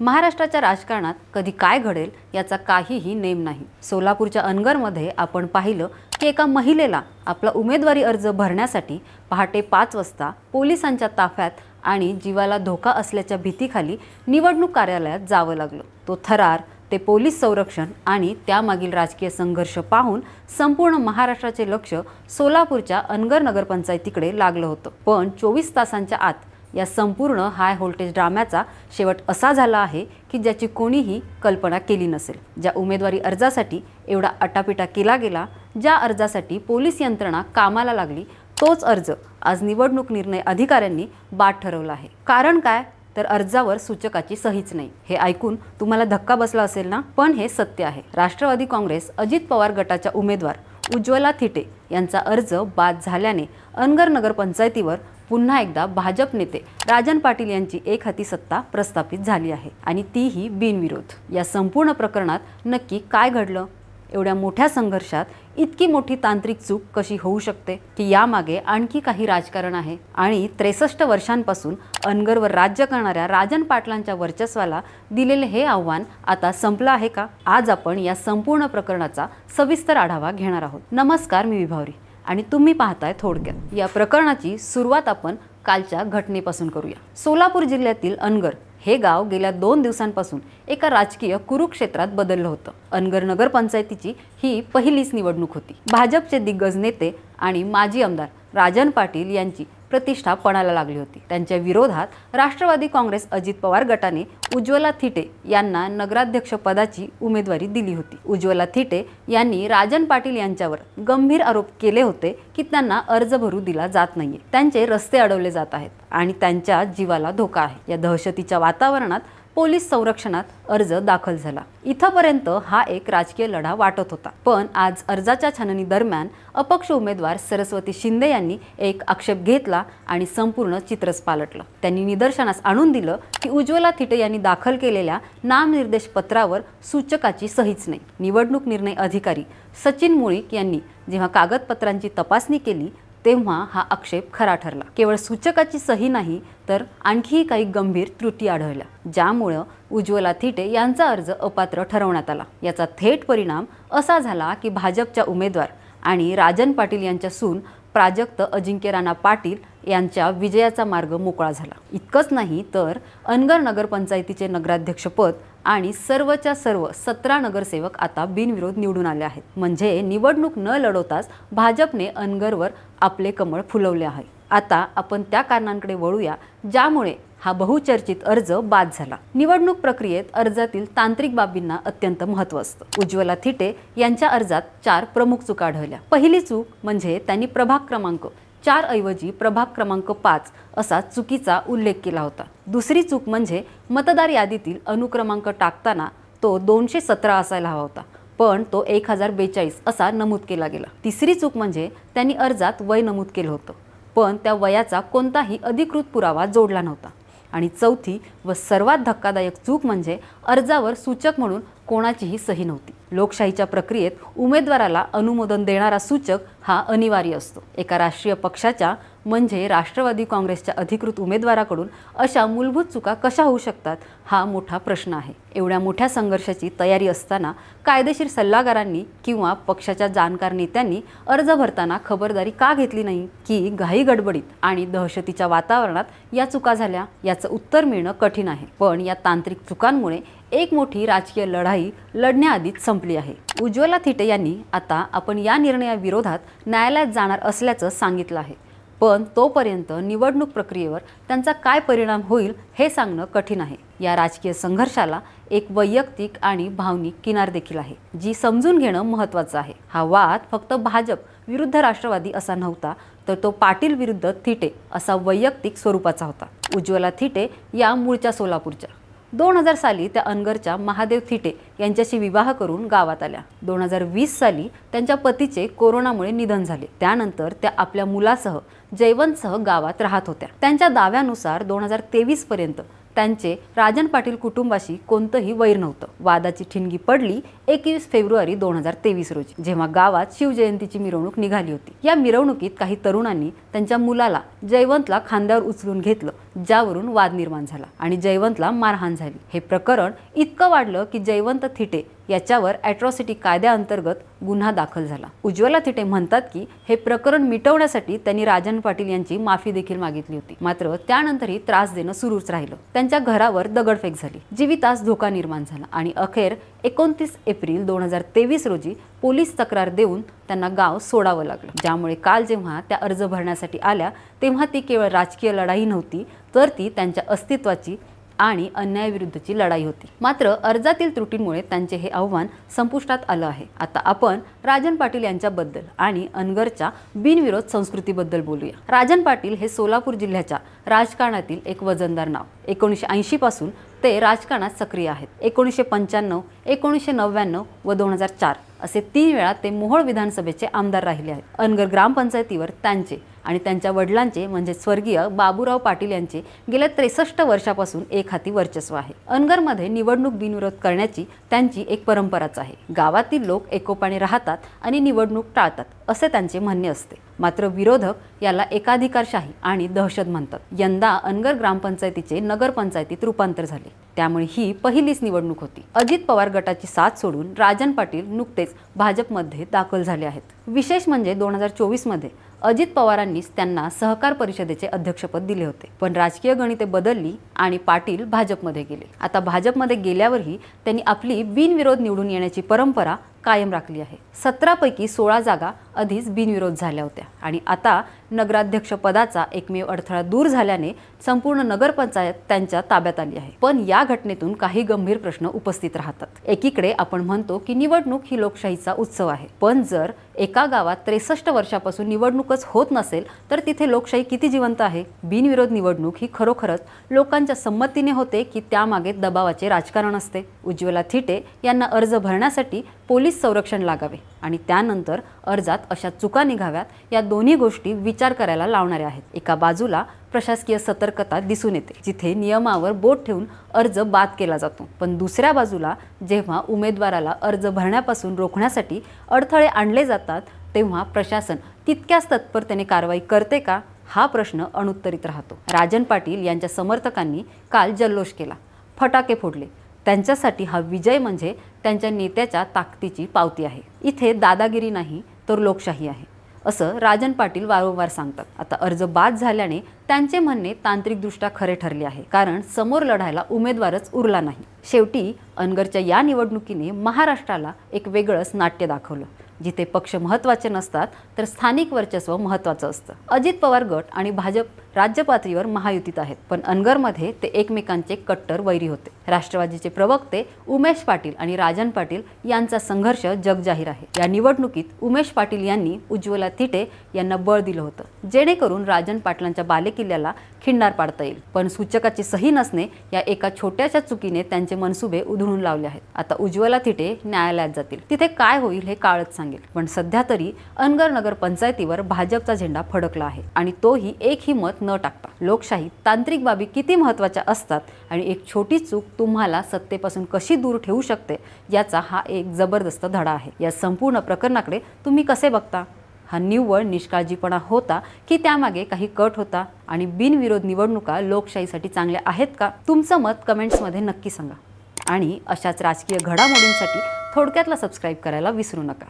महाराष्ट्राच्या राजकारणात कधी काय घडेल याचा काहीही नेम नाही। सोलापूरच्या अनगरमध्ये आपण पाहिलं की एका महिलेला आपला उमेदवारी अर्ज भरण्यासाठी पहाटे 5 वाजता पोलिसांच्या ताफ्यात आणि जीवाला धोका असल्याच्या भीतीखाली निवडणूक कार्यालयात जावं लागलं। तो थरार, ते पोलीस संरक्षण आणि त्यामागील राजकीय संघर्ष पाहून संपूर्ण महाराष्ट्राचे लक्ष सोलापूरच्या अनगर नगरपंचायतीकडे लागलं होतं। पण 24 तासांच्या आत या संपूर्ण हाय व्होल्टेज ड्राम्याचा शेवट असा झाला आहे की ज्याची कोणीही कल्पना केली नसेल। ज्या उमेदवारी अर्जासाठी एवढा अटापिटा केला गेला, ज्या अर्जासाठी पोलीस यंत्रणा कामाला लागली, तोच अर्ज आज निवडणूक निर्णय अधिकाऱ्यांनी बाद ठरवला आहे। कारण काय, तर अर्जावर सूचकाची सहीच नाही। हे ऐकून तुम्हाला धक्का बसला असेल ना, पण हे सत्य आहे। राष्ट्रवादी काँग्रेस अजित पवार गटाच्या उमेदवार उज्ज्वला थिटे यांचा अर्ज बाद झाल्याने अनगर नगरपंचायतीवर पुन्हा एकदा भाजप नेते राजन पाटील यांची एकहाती सत्ता प्रस्थापित झाली आहे आणि तीही बिनविरोध। या संपूर्ण प्रकरणात नक्की काय घडलं? एवढ्या मोठ्या संघर्षात इतकी मोठी तांत्रिक चूक कशी होऊ शकते? की यामागे आणखी काही राजकारण आहे? आणि 63 वर्षांपासून अनगरवर राज्य करणाऱ्या राजन पाटलांच्या वर्चस्वाला दिलेले हे आव्हान आता संपलं आहे का? आज आपण या संपूर्ण प्रकरणाचा सविस्तर आढावा घेणार आहोत। नमस्कार, मी विभावरी आणि तुम्ही पाहताय थोडक्यात। या प्रकरणाची सुरुवात आपण कालच्या घटनेपासून करूया। सोलापूर जिल्ह्यातील अनगर हे गाव गेल्या 2 दिवसांपासून एका राजकीय कुरुक्षेत्रात बदललं होतं। अनगर नगरपंचायतीची ही पहिलीच निवडणूक होती। भाजपचे दिग्गज नेते आणि माजी आमदार राजन पाटील यांची प्रतिष्ठा पणाला लागली होती। त्यांच्या विरोधात राष्ट्रवादी काँग्रेस अजित पवार गटाने उज्ज्वला थिटे यांना नगराध्यक्ष पदाची उमेदवारी दिली होती। उज्ज्वला थिटे यांनी राजन पाटील यांच्यावर गंभीर आरोप केले होते की त्यांना अर्ज भरू दिला जात नाहीये, त्यांचे रस्ते अडवले जात आहेत आणि त्यांच्या जीवाला धोका आहे। या दहशतीच्या वातावरणात पोलीस संरक्षणात अर्ज दाखल झाला। इथपर्यंत हा एक राजकीय लढा वाटत होता। पण आज अर्जाच्या छाननी दरम्यान अपक्ष उमेदवार सरस्वती शिंदे यांनी एक आक्षेप घेतला आणि संपूर्ण चित्रच पालटलं। त्यांनी निदर्शनास आणून दिलं की उज्ज्वला थिटे यांनी दाखल केलेल्या नामनिर्देश पत्रावर सूचकाची सहीच नाही। निवडणूक निर्णय अधिकारी सचिन मुळीक यांनी जेव्हा कागदपत्रांची तपासणी केली तेव्हा हा आक्षेप खरा ठरला। केवळ सूचकाची सही नाही तर आणखी काही गंभीर त्रुटी आढळल्या, ज्यामुळे उज्ज्वला थिटे यांचा अर्ज अपात्र ठरवण्यात आला। याचा थेट परिणाम असा झाला की भाजपच्या उमेदवार आणि राजन पाटील यांच्या सून प्राजक्त अजिंक्य राणा पाटील यांच्या विजयाचा मार्ग मोकळा झाला। इतकंच नाही तर अनगर नगरपंचायतीचे नगराध्यक्षपद आणि सर्वच्या सर्व 17 नगरसेवक आता बिनविरोध निवडून आले आहेत। म्हणजे निवडणूक न लढवताच भाजपने अनगरवर आपले कमळ फुलवले आहे। आता आपण त्या कारणांकडे वळूया ज्यामुळे हा बहुचर्चित अर्ज बाद झाला। निवडणूक प्रक्रियेत अर्जातील तांत्रिक बाबींना अत्यंत महत्त्व असतं। उज्ज्वला थिटे यांच्या अर्जात 4 प्रमुख चुका आढळल्या। पहिली चूक म्हणजे त्यांनी प्रभाग क्रमांक 4 ऐवजी प्रभाग क्रमांक 5 असा चुकीचा उल्लेख केला होता। दुसरी चूक म्हणजे मतदार यादीतील अनुक्रमांक टाकताना तो 217 असायला हवा होता, पण तो 1042 असा नमूद केला गेला। तिसरी चूक म्हणजे त्यांनी अर्जात वय नमूद केलं होतं, पण त्या वयाचा कोणताही अधिकृत पुरावा जोडला नव्हता। आणि चौथी व सर्वात धक्कादायक चूक म्हणजे अर्जावर सूचक म्हणून कोणाचीही सही नव्हती। लोकशाहीच्या प्रक्रियेत उमेदवाराला अनुमोदन देणारा सूचक हा अनिवार्य असतो। एका राष्ट्रीय पक्षाच्या म्हणजे राष्ट्रवादी काँग्रेसच्या अधिकृत उमेदवाराकडून अशा मूलभूत चुका कशा होऊ शकतात, हा मोठा प्रश्न आहे। एवढ्या मोठ्या संघर्षाची तयारी असताना कायदेशीर सल्लागारांनी किंवा पक्षाच्या जाणकार नेत्यांनी अर्ज भरताना खबरदारी का घेतली नाही? की घाई गडबडीत आणि दहशतीच्या वातावरणात या चुका झाल्या? याचं उत्तर मिळणं कठीण आहे। पण या तांत्रिक चुकांमुळे एक मोठी राजकीय लढाई लढण्याआधीच संपली आहे। उज्ज्वला थिटे यांनी आता आपण या निर्णयाविरोधात न्यायालयात जाणार असल्याचं सांगितलं आहे, पण तोपर्यंत निवडणूक प्रक्रियेवर त्यांचा काय परिणाम होईल हे सांगणं कठीण आहे। या राजकीय संघर्षाला एक वैयक्तिक आणि भावनिक किनार देखील आहे, जी समजून घेणं महत्त्वाचं आहे। हा वाद फक्त भाजप विरुद्ध राष्ट्रवादी असा नव्हता, तर तो पाटील विरुद्ध थिटे असा वैयक्तिक स्वरूपाचा होता। उज्ज्वला थिटे या मूळच्या सोलापूरच्या 2000 साली त्या अनगरच्या महादेव थिटे यांच्याशी विवाह करून गावात आल्या। 2020 साली त्यांच्या पतीचे कोरोनामुळे निधन झाले। त्यानंतर त्या आपल्या मुलासह जयवंतसह गावात राहत होत्या। त्यांच्या दाव्यानुसार 2023 पर्यंत त्यांचे राजन पाटील कुटुंबाशी कोणतंही वैर नव्हतं। वादाची ठिणगी पडली 21 फेब्रुवारी 2023 रोजी, जेव्हा गावात शिवजयंतीची मिरवणूक निघाली होती। या मिरवणुकीत काही तरुणांनी त्यांच्या मुलाला जयवंतला खांद्यावर उचलून घेतलं, ज्यावरून वाद निर्माण झाला आणि जयवंतला मारहाण झाली। हे प्रकरण इतकं वाढलं की जयवंत थिटे याच्यावर ॲट्रॉसिटी कायद्याअंतर्गत गुन्हा दाखल झाला। उज्ज्वला थिटे म्हणतात की हे प्रकरण मिटवण्यासाठी त्यांनी राजन पाटील यांची माफी देखील मागितली होती, मात्र त्यानंतरही त्रास देणं सुरूच राहिलं। त्यांच्या घरावर दगडफेक झाली, जीवितास धोका निर्माण झाला आणि अखेर 29 एप्रिल 2023 रोजी पोलीस तक्रार देऊन त्यांना गाव सोडावं लागलं। ज्यामुळे काल जेव्हा त्या अर्ज भरण्यासाठी आल्या तेव्हा ती केवळ राजकीय लढाई नव्हती, तर ती त्यांच्या अस्तित्वाची आणि अन्यायाविरुद्धची लढाई होती। मात्र अर्जातील त्रुटींमुळे त्यांचे हे आव्हान संपुष्टात आलं आहे। आता आपण राजन पाटील यांच्याबद्दल आणि अनगरच्या बिनविरोध संस्कृतीबद्दल बोलूया। राजन पाटील हे सोलापूर जिल्ह्याच्या राजकारणातील एक वजनदार नाव। 1980 पासून ते राजकारणात सक्रिय आहेत। 1995, 1999 व 2004 असे 3 वेळा ते मोहोळ विधानसभेचे आमदार राहिले आहेत। अनगर ग्रामपंचायतीवर त्यांचे आणि त्यांच्या वडिलांचे म्हणजे स्वर्गीय बाबूराव पाटील यांचे गेल्या 63 वर्षापासून एक हाती वर्चस्व आहे। अनगरमध्ये निवडणूक बिनविरोध करण्याची त्यांची एक परंपराच आहे। गावातील लोक एकोपाने राहतात आणि निवडणूक टाळतात असे त्यांचे म्हणणे असते। मात्र विरोधक याला एकाधिकारशाही आणि दहशत म्हणतात। यंदा अनगर ग्रामपंचायतीचे नगरपंचायतीत रूपांतर झाले, त्यामुळे ही पहिलीच निवडणूक होती। अजित पवार गटाची साथ सोडून राजन पाटील नुकतेच भाजपमध्ये दाखल झाले आहेत। विशेष म्हणजे 2024 मध्ये अजित पवारांनीच त्यांना सहकार परिषदेचे अध्यक्षपद दिले होते, पण राजकीय गणिते बदलली आणि पाटील भाजपमध्ये गेले। आता भाजपमध्ये गेल्यावरही त्यांनी आपली बिनविरोध निवडून येण्याची परंपरा कायम राखली आहे। 17 पैकी 16 जागा आधीच बिनविरोध झाल्या होत्या आणि आता नगराध्यक्ष पदाचा एकमेव अडथळा दूर झाल्याने संपूर्ण नगरपंचायत त्यांच्या ताब्यात आली आहे। पण या घटनेतून काही गंभीर प्रश्न उपस्थित राहतात। एकीकडे आपण म्हणतो की निवडणूक ही लोकशाहीचा उत्सव आहे, पण जर एका गावात 63 वर्षापासून निवडणूकच होत नसेल तर तिथे लोकशाही किती जिवंत आहे? बिनविरोध निवडणूक ही खरोखरच लोकांच्या संमतीने होते की त्यामागे दबावाचे राजकारण असते? उज्ज्वला थिटे यांना अर्ज भरण्यासाठी पोलीस संरक्षण लागावे आणि त्यानंतर अर्जात अशा चुका निघाव्यात, या दोन्ही गोष्टी विचार करायला लावणाऱ्या आहेत। एका बाजूला प्रशासकीय सतर्कता दिसून येते, जिथे नियमावर बोट ठेवून अर्ज बाद केला जातो, पण दुसऱ्या बाजूला जेव्हा उमेदवाराला अर्ज भरण्यापासून रोखण्यासाठी अडथळे आणले जातात तेव्हा प्रशासन तितक्याच तत्परतेने कारवाई करते का? हा प्रश्न अनुत्तरित राहतो। राजन पाटील यांच्या समर्थकांनी काल जल्लोष केला, फटाके फोडले। त्यांच्यासाठी हा विजय म्हणजे त्यांच्या नेत्याच्या ताकदीची पावती आहे। इथे दादागिरी नाही तर लोकशाही आहे असं राजन पाटील वारंवार सांगतात। आता अर्ज बाद झाल्याने त्यांचे म्हणणे तांत्रिकदृष्ट्या खरे ठरले आहे, कारण समोर लढायला उमेदवारच उरला नाही। शेवटी अनगरच्या या निवडणुकीने महाराष्ट्राला एक वेगळंच नाट्य दाखवलं, जिथे पक्ष महत्त्वाचे नसतात तर स्थानिक वर्चस्व महत्त्वाचं असतं। अजित पवार गट आणि भाजप राज्य पातळीवर महायुतीत आहेत, पण अनगरमध्ये ते एकमेकांचे कट्टर वैरी होते। राष्ट्रवादीचे प्रवक्ते उमेश पाटील आणि राजन पाटील यांचा संघर्ष जगजाहीर आहे। या निवडणुकीत उमेश पाटील यांनी उज्ज्वला थिटे यांना बळ दिलं होतं, जेणेकरून राजन पाटलांच्या बालेकिल्ल्याला खिंडार पाडता येईल, पण सूचकाची सही नसणे या एका छोट्याशा चुकीने त्यांचे मनसुबे उधळून लावले आहेत। आता उज्ज्वला थिटे न्यायालयात जातील, तिथे काय होईल हे काळच सांगेल, पण सध्या तरी अनगर नगर पंचायतीवर भाजपचा झेंडा फडकला आहे आणि तोही एकही मत न टाकता। लोकशाही तांत्रिक बाबी किती महत्त्वाच्या असतात आणि एक छोटी चूक तुम्हाला सत्तेपासून कशी दूर ठेवू शकते याचा हा एक जबरदस्त धडा आहे। या संपूर्ण प्रकरणाकडे तुम्ही कसे बघता? हा निव्वळ निष्काळजीपणा होता की त्यामागे काही कट होता? आणि बिनविरोध निवडणुका लोकशाहीसाठी चांगल्या आहेत का? तुमचं मत कमेंट्समध्ये नक्की सांगा आणि अशाच राजकीय घडामोडींसाठी थोडक्यातला सबस्क्राईब करायला विसरू नका।